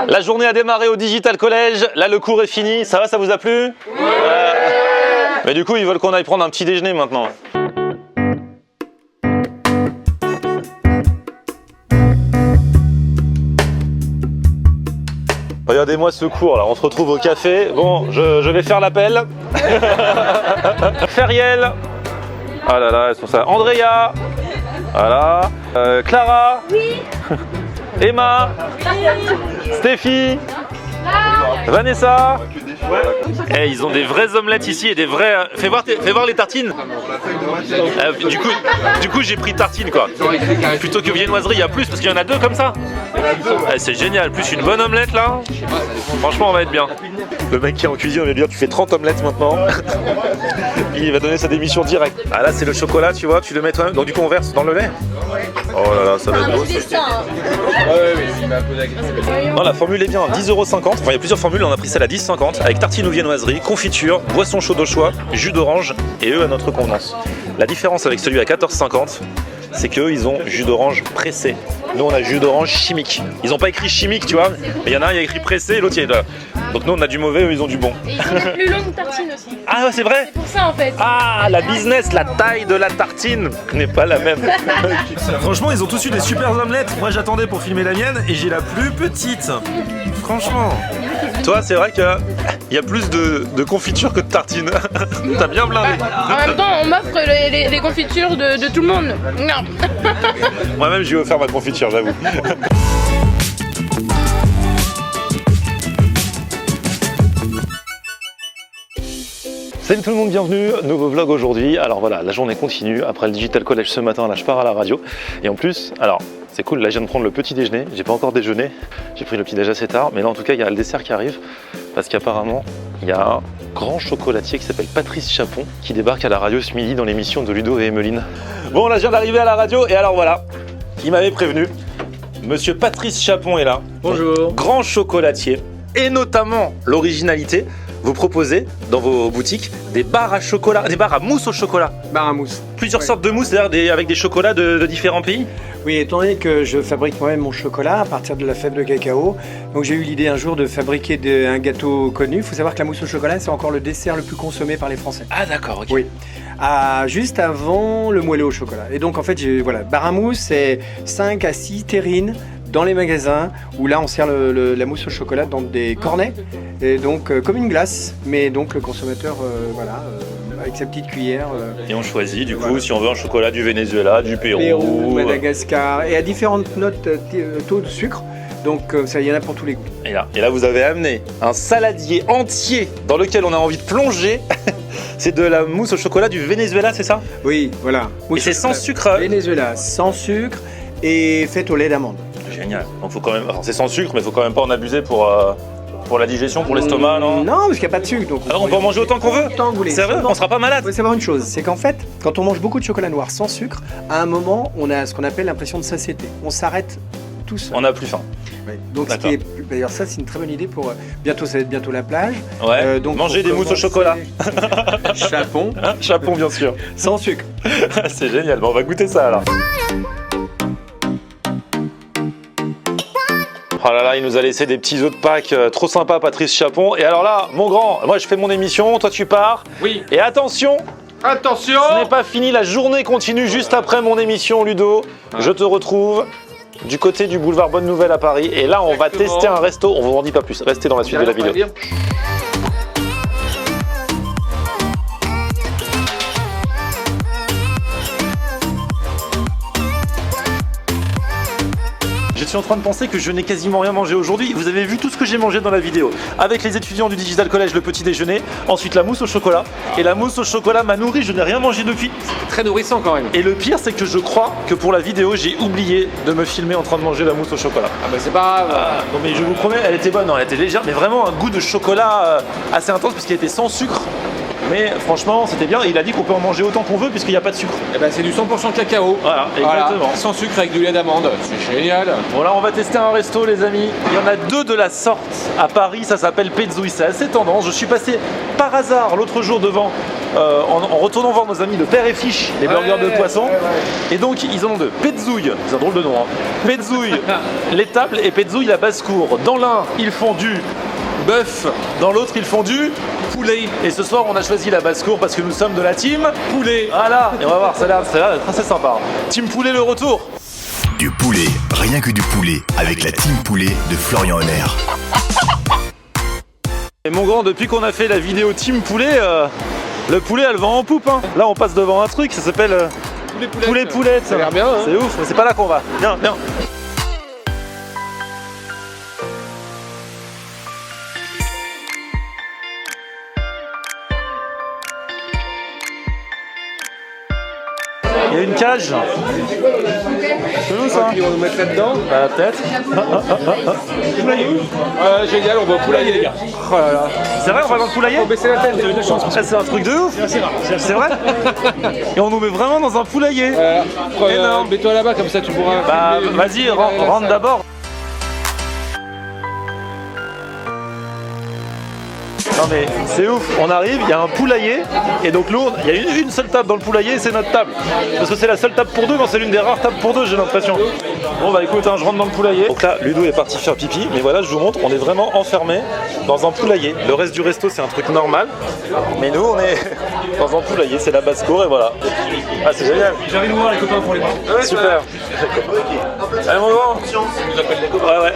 La journée a démarré au Digital College, là le cours est fini, ça va, ça vous a plu? Mais du coup ils veulent qu'on aille prendre un petit déjeuner maintenant. Regardez-moi ce cours là, on se retrouve au café. Bon, je vais faire l'appel. Feriel. Ah là là, elles sont ça. Andrea. Voilà. Clara. Oui. Emma. Oui. Stéphie. Vanessa. Eh, ils ont des vraies omelettes ici et des vrais. Fais voir les tartines. Du coup j'ai pris tartine quoi. Plutôt que viennoiserie, il y a plus parce qu'il y en a deux comme ça. Eh, c'est génial, plus une bonne omelette là. Franchement on va être bien. Le mec qui est en cuisine, on va lui dire tu fais 30 omelettes maintenant. Il va donner sa démission directe. Ah là c'est le chocolat, tu vois, tu le mets toi-même. Donc du coup on verse dans le lait. Oh là là, ça va être beau. Non, la formule est bien, 10,50 €. Enfin, il y a plusieurs formules, on a pris celle à 10,50 € avec tartine ou viennoiserie, confiture, boisson chaude au choix, jus d'orange et eux à notre convenance. La différence avec celui à 14,50 €, c'est qu'eux ils ont jus d'orange pressé. Nous on a jus d'orange chimique. Ils n'ont pas écrit chimique, tu vois, mais il y en a un, il y a écrit pressé et l'autre il est là. Donc nous on a du mauvais, eux ils ont du bon. Et ils ont une plus longue tartine aussi. Ah c'est vrai? C'est pour ça en fait. Ah la business, la taille de la tartine n'est pas la même. Franchement ils ont tous eu des super omelettes. Moi j'attendais pour filmer la mienne et j'ai la plus petite. Franchement. Toi c'est vrai qu'il y a plus de confiture que de tartines. T'as bien blindé. En même temps on m'offre les confitures de tout le monde. Non. Moi-même j'ai offert ma confiture, j'avoue. Salut tout le monde, bienvenue, nouveau vlog aujourd'hui. Alors voilà, la journée continue, après le Digital College ce matin, là je pars à la radio. Et en plus, alors c'est cool, là je viens de prendre le petit déjeuner, j'ai pas encore déjeuné, j'ai pris le petit déj assez tard, mais là en tout cas il y a le dessert qui arrive, parce qu'apparemment il y a un grand chocolatier qui s'appelle Patrice Chapon qui débarque à la radio ce midi dans l'émission de Ludo et Emeline. Bon là je viens d'arriver à la radio et alors voilà, il m'avait prévenu, monsieur Patrice Chapon est là. Bonjour. Grand chocolatier, et notamment l'originalité, vous proposez dans vos boutiques des barres à chocolat, des barres à mousse au chocolat. Barre à mousse. Plusieurs sortes de mousse, c'est-à-dire avec des chocolats de différents pays. Oui, étant donné que je fabrique moi-même mon chocolat à partir de la fève de cacao, donc j'ai eu l'idée un jour de fabriquer un gâteau connu. Il faut savoir que la mousse au chocolat, c'est encore le dessert le plus consommé par les Français. Ah d'accord, ok. Oui. Juste avant le moelleux au chocolat. Et donc en fait, voilà, barre à mousse, c'est 5 à 6 terrines dans les magasins où là on sert la mousse au chocolat dans des cornets et donc comme une glace, mais donc le consommateur avec sa petite cuillère. Et on choisit du coup si on veut un chocolat du Venezuela, du Pérou, Madagascar et à différentes notes taux de sucre. Donc ça y en a pour tous les goûts. Et là vous avez amené un saladier entier dans lequel on a envie de plonger. C'est de la mousse au chocolat du Venezuela, c'est ça? Oui, voilà. Et c'est sans sucre. Venezuela, sans sucre et faite au lait d'amande. Génial. Donc faut quand même, enfin, c'est sans sucre, mais il faut quand même pas en abuser pour la digestion, pour l'estomac, non? Non, parce qu'il n'y a pas de sucre. Donc alors on peut en manger autant qu'on veut? Autant que vous voulez. Sérieux? On sera pas malade? Il faut savoir une chose, c'est qu'en fait, quand on mange beaucoup de chocolat noir sans sucre, à un moment, on a ce qu'on appelle l'impression de satiété. On s'arrête tout seul. On n'a plus faim. Oui. Donc d'ailleurs ça c'est une très bonne idée pour bientôt, ça va être bientôt la plage. Ouais. Donc manger des mousses au chocolat. Chapon. Chapon bien sûr. Sans sucre. C'est génial. Bon on va goûter ça alors. Oh là là, il nous a laissé des petits œufs de Pâques trop sympa, Patrice Chapon. Et alors là, mon grand, moi je fais mon émission, toi tu pars. Oui. Et attention, Attention! ce n'est pas fini, la journée continue juste après mon émission, Ludo. Je te retrouve du côté du boulevard Bonne Nouvelle à Paris. Et là, on va tester un resto. On vous en dit pas plus. Restez dans la suite de la vidéo. Je suis en train de penser que je n'ai quasiment rien mangé aujourd'hui. Vous avez vu tout ce que j'ai mangé dans la vidéo. Avec les étudiants du Digital College, le petit déjeuner. Ensuite, la mousse au chocolat. Et la mousse au chocolat m'a nourri. Je n'ai rien mangé depuis. Très nourrissant quand même. Et le pire, c'est que je crois que pour la vidéo, j'ai oublié de me filmer en train de manger la mousse au chocolat. Ah bah c'est pas grave. Non mais je vous promets, elle était bonne, non, elle était légère, mais vraiment un goût de chocolat assez intense puisqu'elle était sans sucre. Mais franchement, c'était bien. Et il a dit qu'on peut en manger autant qu'on veut puisqu'il n'y a pas de sucre. Eh ben c'est du 100% cacao. Voilà, exactement. Sans sucre avec du lait d'amande. C'est génial. Bon là, on va tester un resto, les amis. Il y en a deux de la sorte à Paris. Ça s'appelle Pezzouille. C'est assez tendance. Je suis passé par hasard l'autre jour devant en retournant voir nos amis de Père et Fiche, les burgers de poisson. Et donc ils ont de Petzouille, c'est un drôle de nom, hein. Petzouille l'étable et Petzouille la basse-cour. Dans l'un, ils font du bœuf, dans l'autre, ils font du poulet. Et ce soir, on a choisi la basse-cour parce que nous sommes de la team poulet. Voilà, et on va voir, ça a l'air d'être assez sympa. Team poulet, le retour. Du poulet, rien que du poulet, avec la team poulet de Florian Honner. Et mon grand, depuis qu'on a fait la vidéo team poulet, le poulet, elle vend en poupe. Hein. Là, on passe devant un truc, ça s'appelle poulet poulette. Ça a l'air bien, hein. C'est ouf, mais c'est pas là qu'on va. Viens, viens. Il y a une cage. C'est où ça? Ils vont nous mettre là-dedans. Bah peut-être. Génial, on va au poulailler les gars. Oh là là. C'est vrai, on va dans le poulailler? Faut baisser la tête, t'as eu de la chance. Ah, c'est un truc de ouf. C'est vrai. Et on nous met vraiment dans un poulailler. Énorme. Mets-toi là-bas comme ça tu pourras. Bah vas-y, rentre d'abord. Non mais c'est ouf, on arrive, il y a un poulailler et donc nous, il y a une seule table dans le poulailler et c'est notre table. Parce que c'est la seule table pour deux, mais c'est l'une des rares tables pour deux, j'ai l'impression. Bon bah écoute, hein, je rentre dans le poulailler. Donc là, Ludo est parti faire pipi, mais voilà, je vous montre, on est vraiment enfermé dans un poulailler. Le reste du resto, c'est un truc normal, mais nous, on est dans un poulailler, c'est la basse-cour et voilà. Ah c'est génial. J'ai envie de voir les copains pour les bras. Ouais, super. Allez mon grand. Ouais ouais.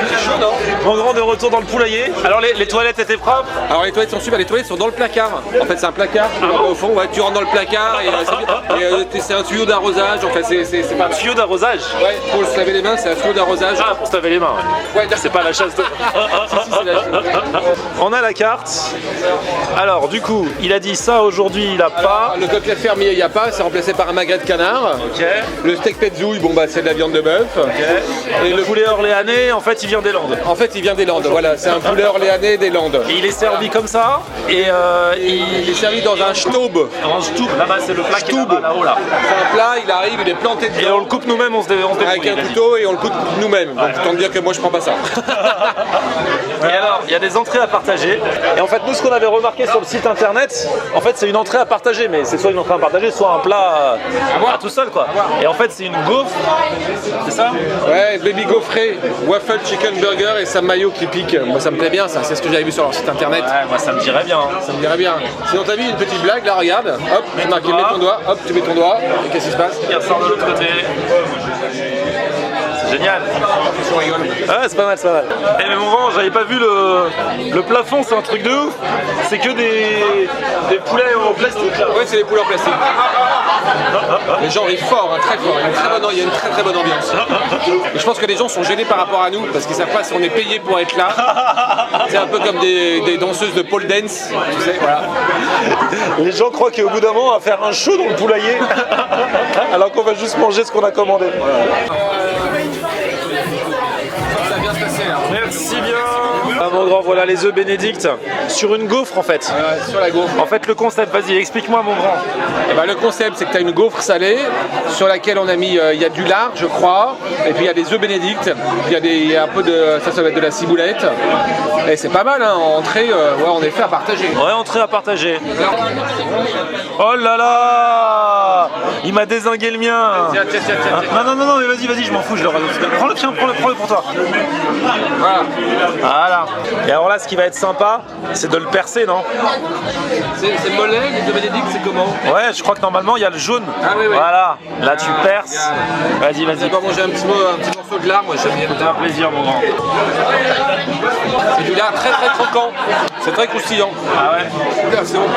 C'est chaud non? Mon grand de retour dans le poulailler. Alors les toilettes étaient propres? Alors les toilettes sont super, les toilettes sont dans le placard. En fait c'est un placard, au fond, ouais, tu rentres dans le placard et c'est un tuyau d'arrosage. En fait c'est pas Un tuyau d'arrosage? Ouais, pour se laver les mains, c'est un tuyau d'arrosage. Ah, pour se laver les mains, ouais. Ouais, C'est pas la chasse de... c'est la chasse. On a la carte. Alors, du coup, il a dit ça aujourd'hui, il a pas. Le côtelet fermier, il n'y a pas, c'est remplacé par un magret de canard. Ok. Le steak petzouille, bon bah c'est de la viande de bœuf. Et le poulet orléanais, en fait, il vient des Landes. En fait, il vient des Landes, voilà, c'est un poulet orléanais des Landes. Et il est servi comme ça. Et Il est servi dans un Staub. en stoup. Là-bas, c'est le plat qui est Stoup. là-haut, là. C'est un plat, il arrive, il est planté Et dedans. on le coupe nous-mêmes, on se débrouille. Avec un couteau et on le coupe nous-mêmes. Donc autant dire que moi je prends pas ça. Et alors, il y a des entrées à partager. Et en fait, nous, ce qu'on avait remarqué sur le site internet, en fait, c'est une entrée à partager, mais c'est soit une entrée à partager, soit un plat à tout seul, quoi. Et en fait, c'est une gaufre, c'est ça? Ouais, baby gaufré, waffle chicken burger et sa mayo qui pique. Moi ça me plaît bien ça, c'est ce que j'avais vu sur leur site internet. Ouais, moi, ça me dirait bien. Hein. Ça me dirait bien. Sinon t'as vu une petite blague là, regarde. Hop, c'est marqué mets ton doigt, hop, tu mets ton doigt. Et qu'est-ce qui se passe? Il ressort de l'autre côté. C'est génial. Ah, c'est pas mal, c'est pas mal. Eh mais mon grand, j'avais pas vu le plafond, c'est un truc de ouf. C'est que des poulets en plastique là. Ouais, c'est des poulets en plastique. Les gens rient fort, hein, très fort. Il y a une très très bonne ambiance. Et je pense que les gens sont gênés par rapport à nous parce qu'ils savent pas si on est payé pour être là. C'est un peu comme des danseuses de pole dance, tu sais, voilà. Les gens croient qu'au bout d'un moment, on va faire un show dans le poulailler alors qu'on va juste manger ce qu'on a commandé. Ça vient se passer là. Merci bien. Ah mon grand, voilà les œufs bénédicts sur une gaufre en fait. Sur la gaufre. En fait le concept, vas-y explique-moi mon grand. Eh ben, le concept c'est que tu as une gaufre salée sur laquelle on a mis, il y a du lard je crois, et puis il y a des œufs bénédicts, il y a un peu de, ça va être de la ciboulette, et c'est pas mal hein, en entrée, ouais, en effet à partager. Ouais, entrée à partager. Oh là là, il m'a dézingué le mien. Tiens. Non, mais vas-y, je m'en fous, je le rajoute. Prends-le, tiens, prends-le pour toi. Voilà. Et alors là, ce qui va être sympa, c'est de le percer, non? C'est mollet, les œufs bénédicts c'est comment? Ouais, je crois que normalement, il y a le jaune. Ah oui. Voilà, là tu perces. Vas-y. J'ai pas mangé un petit morceau de lard, moi j'aime bien. C'est un plaisir, mon grand. C'est du lard très très croquant, c'est très croustillant. Ah ouais? C'est bon.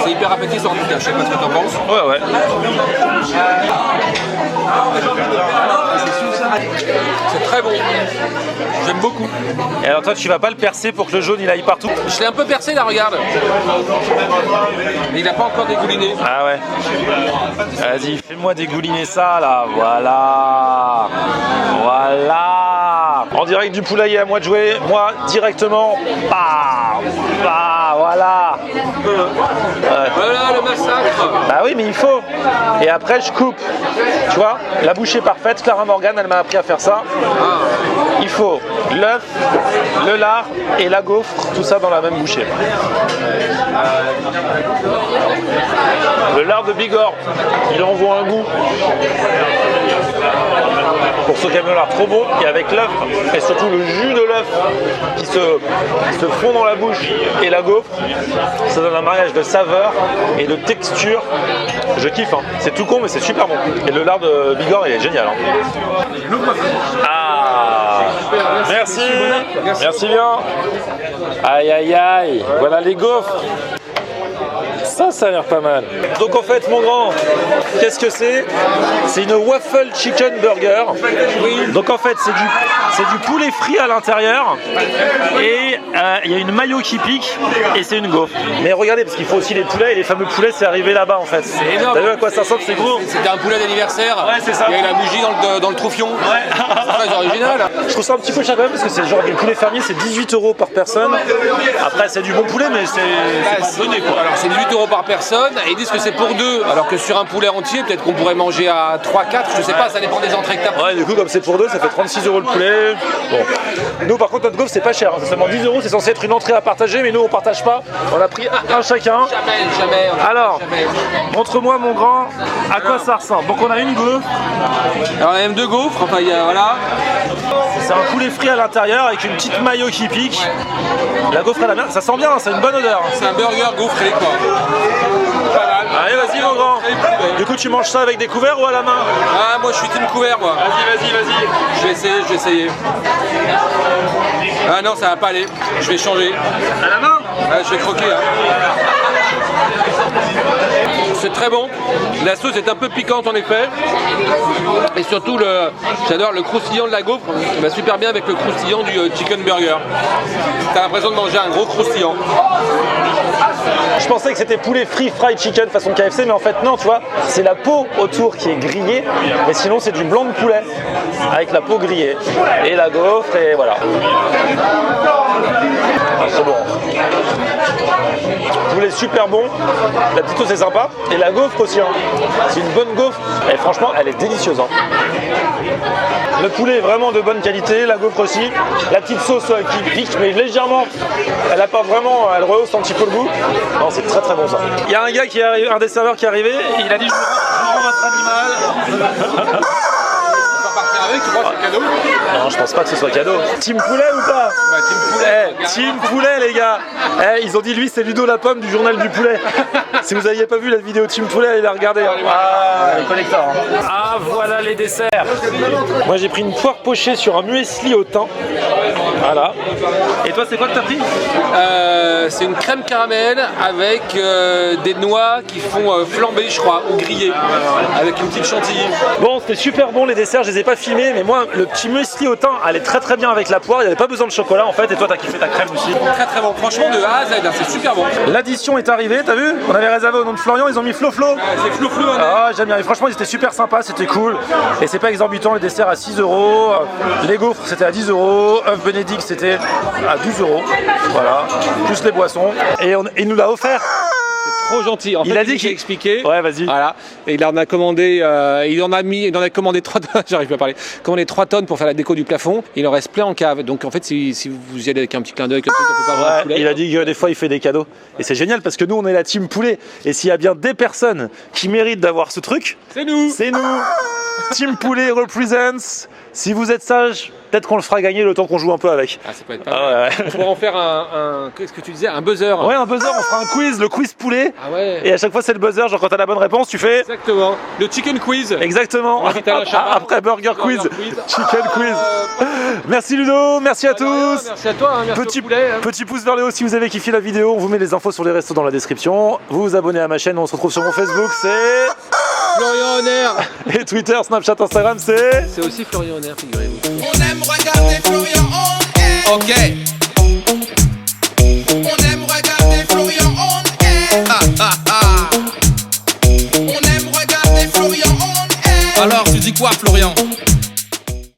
C'est hyper appétissant en tout cas, je sais pas ce que t'en penses. Ouais. C'est très bon, j'aime beaucoup. Et alors toi, tu vas pas le percer pour que le jaune il aille partout? Je l'ai un peu percé là, regarde. Mais il n'a pas encore dégouliné. Ah ouais. Vas-y, fais-moi dégouliner ça là. Voilà. En direct du poulailler, à moi de jouer. Moi directement. Voilà. Voilà le massacre. Bah oui, mais il faut. Et après, je coupe. Tu vois, la bouche est parfaite. Clara Morgan, elle m'a appris à faire ça. il faut l'œuf, le lard et la gaufre, tout ça dans la même bouchée. Le lard de Bigorre, il envoie un goût. Pour ceux qui aiment le lard trop bon, et avec l'œuf, et surtout le jus de l'œuf qui se fond dans la bouche, et la gaufre, ça donne un mariage de saveur et de texture. Je kiffe, hein. C'est tout con mais c'est super bon. Et le lard de Bigorre il est génial. Hein. Ah, merci, merci bien. Aïe aïe aïe, voilà les gaufres. Ça a l'air pas mal. Donc en fait, mon grand, qu'est-ce que c'est? C'est une waffle chicken burger. Donc en fait, c'est du poulet frit à l'intérieur et il y a une mayo qui pique et c'est une gaufre. Mais regardez, parce qu'il faut aussi les poulets et les fameux poulets, c'est arrivé là-bas en fait. C'est énorme. T'as vu à quoi ça ressemble? C'est gros. C'était un poulet d'anniversaire. Ouais, c'est ça. Il y a eu la bougie dans le troufion. Ouais. C'est très original. Je trouve ça un petit peu cher quand même parce que c'est genre du poulet fermier, c'est 18 € par personne. Après, c'est du bon poulet, mais c'est pas donné quoi. Alors c'est 18 € par personne et ils disent que c'est pour deux, alors que sur un poulet entier, peut-être qu'on pourrait manger à 3-4, je sais pas, ça dépend des entrées que t'as. Ouais, du coup, comme c'est pour deux, ça fait 36 € le poulet. Bon. Nous, par contre, notre gaufre, c'est pas cher, hein. C'est seulement 10 €, c'est censé être une entrée à partager, mais nous, on partage pas. On a pris un chacun. Jamais. Alors, montre-moi, mon grand, à quoi ça ressemble. Donc, on a une gaufre. Alors, il y a même deux gaufres, enfin, il y a, voilà. C'est un poulet frit à l'intérieur avec une petite mayo qui pique. La gaufre à la main, ça sent bien, ça a une bonne odeur. C'est un burger gaufré, quoi. Pas mal. Allez, vas-y, mon grand. Du coup, tu manges ça avec des couverts ou à la main? Ah, moi, je suis team couvert, moi. Vas-y. Je vais essayer. Ah non, ça va pas aller. Je vais changer. À la main? Je vais croquer. Hein. C'est très bon. La sauce est un peu piquante en effet. Et surtout, j'adore le croustillant de la gaufre. Il va super bien avec le croustillant du chicken burger. T'as l'impression de manger un gros croustillant. Je pensais que c'était poulet frit fried chicken façon KFC, mais en fait non, tu vois, c'est la peau autour qui est grillée, mais sinon c'est du blanc de poulet avec la peau grillée et la gaufre et voilà. Ah, c'est bon. Le poulet super bon, la petite sauce est sympa et la gaufre aussi. Hein. C'est une bonne gaufre et franchement elle est délicieuse. Hein. Le poulet est vraiment de bonne qualité, la gaufre aussi. La petite sauce qui pique mais légèrement, elle apporte vraiment, elle rehausse un petit peu le goût. Non, c'est très très bon ça. Il y a un gars qui est arrivé, un des serveurs qui est arrivé, et il a dit je vous rends votre animal. Tu crois que c'est cadeau? Non, je pense pas que ce soit cadeau. Team poulet ou pas? Bah, team poulet. Team poulet les gars. Ils ont dit lui c'est Ludo la pomme du journal du poulet. Si vous n'aviez pas vu la vidéo Team poulet, allez la regarder. Ah, les collecteurs. Hein. Ah voilà les desserts. Moi j'ai pris une poire pochée sur un muesli au thym. Voilà. Et toi c'est quoi que t'as pris? C'est une crème caramel avec des noix qui font flamber je crois, ou griller, avec une petite chantilly. Bon c'était super bon les desserts, je les ai pas filmés, mais moi le petit muesli au thym allait très très bien avec la poire, il n'y avait pas besoin de chocolat en fait, et toi t'as kiffé ta crème aussi. Très très bon, franchement de A à Z, c'est super bon. L'addition est arrivée, t'as vu? On avait réservé au nom de Florian, ils ont mis Flo. C'est Flo. Ah j'aime bien, et franchement ils étaient super sympas, c'était cool. Et c'est pas exorbitant, les desserts à 6 €, les gaufres c'était à 10 €, œuf Bénédicte c'était à 12 €, voilà, plus les boissons. Et il nous l'a offert. Trop gentil. En fait, il a dit qu'il expliqué. Ouais, vas-y. Voilà. Et il en a commandé, il en a commandé 3 tonnes. J'arrive pas à parler. Commandé 3 tonnes pour faire la déco du plafond. Il en reste plein en cave. Donc en fait, si vous y allez avec un petit clin d'œil, comme ça, on peut pas avoir un poulet. Il a dit que des fois il fait des cadeaux. Et c'est génial parce que nous on est la team poulet. Et s'il y a bien des personnes qui méritent d'avoir ce truc, c'est nous. C'est nous. Team poulet represents. Si vous êtes sage, peut-être qu'on le fera gagner le temps qu'on joue un peu avec. Ah, ça peut être pas mal. Ouais. On pourrait en faire qu'est-ce que tu disais? Un buzzer. Ouais, un buzzer, on fera un quiz, le quiz poulet. Ah ouais. Et à chaque fois, c'est le buzzer. Genre, quand t'as la bonne réponse, tu fais. Exactement. Le chicken quiz. Exactement. Après, burger quiz. Chicken quiz. Merci Ludo, merci à tous. Merci à toi. Merci petit pouce vers le haut si vous avez kiffé la vidéo. On vous met les infos sur les restos dans la description. Vous vous abonnez à ma chaîne. On se retrouve sur mon Facebook. C'est Florian Honner. Et Twitter, Snapchat, Instagram, c'est aussi Florian Honner, figurez-vous. On aime regarder Florian Honner. Ok. On aime regarder Florian Honner. On aime regarder Florian Honner. Alors tu dis quoi Florian?